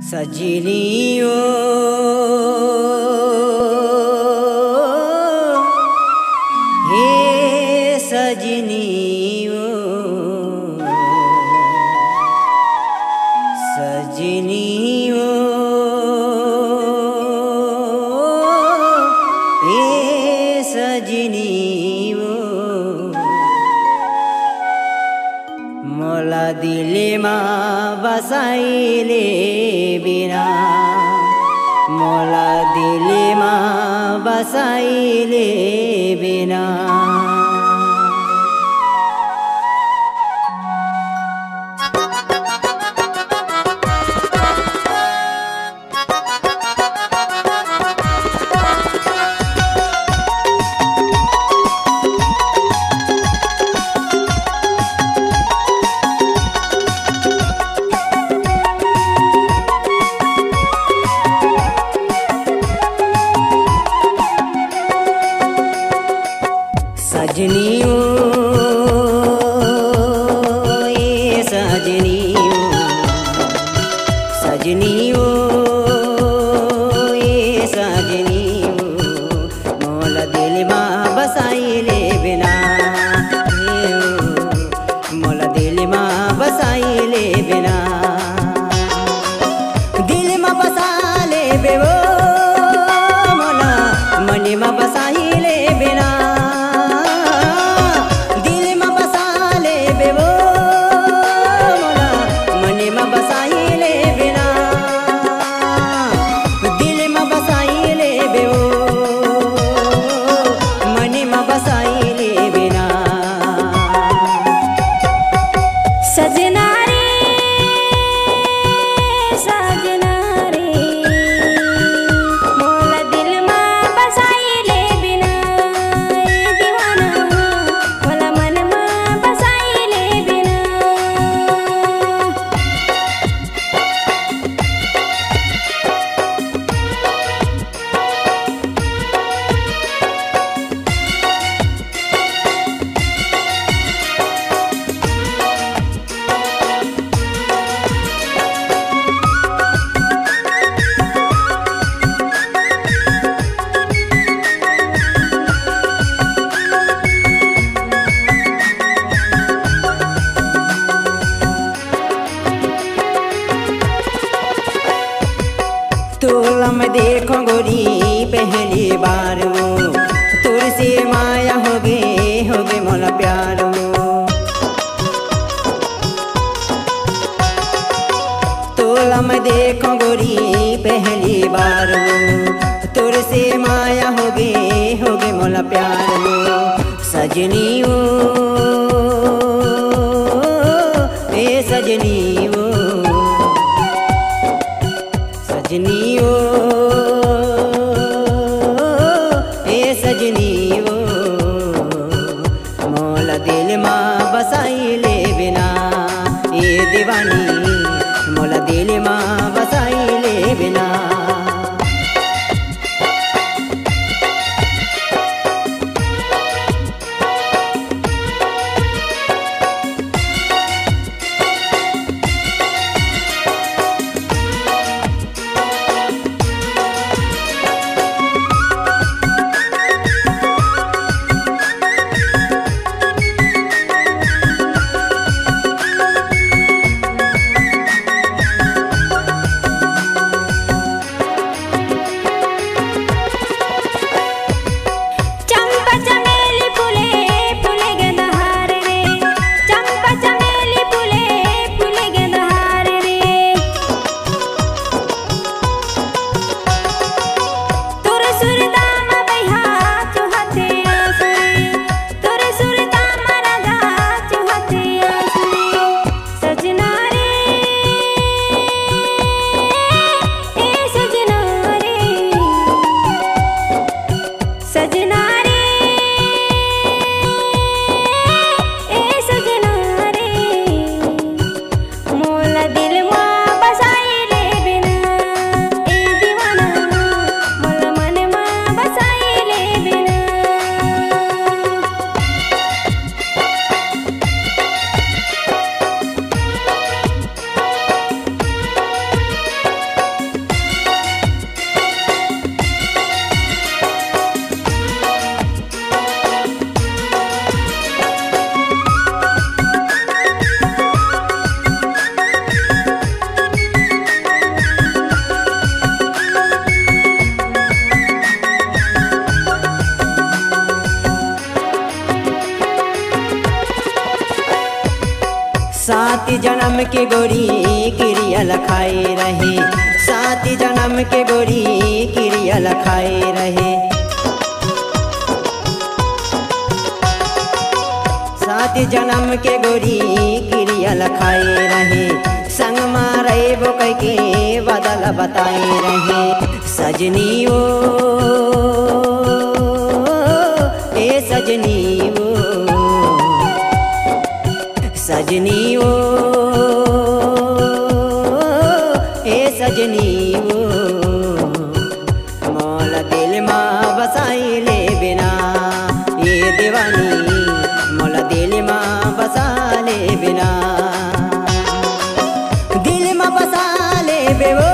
सजनियो हे सजनियो सजनियो हे सजनियो मोला दिलमा बसाइले बिना मोला दिलमा बसाइले बिना सजनियो ये सजनियो सजनियो ये सजनियो मोला दिलमा बसाइले बिना मोला दिलमा बसाइले बिना दिलमा बसाले बेवो मोला मनमा बसाइले बिना तोला मैं देखो गोरी पहली बार वो तुझसे माया हो गए मोला प्यार वो तोला मैं देखो गोरी पहली बार वो तुझसे माया हो गए मोला प्यार वो सजनियो ए सजनियो सजनियो ए सजनियो मोला दिलमा बसाइले बिना ये दीवानी मोला दिलमा बसाइले बिना जन्म के गोरी क्रिया लखाए रहे, 7 जन्म के गोरी क्रिया लखाए रहे। 7 जन्म के गोरी क्रिया लखाए रहे, संग मारे वो कह के बदल बताए रहे। सजनी ओ ए सजनी ओ, सजनी ओ ए सजनी ओ, मौला दिल माँ बसाई ले बिना ये दीवानी, मौला दिल माँ बसा ले बिना, दिल माँ बसा ले बे वो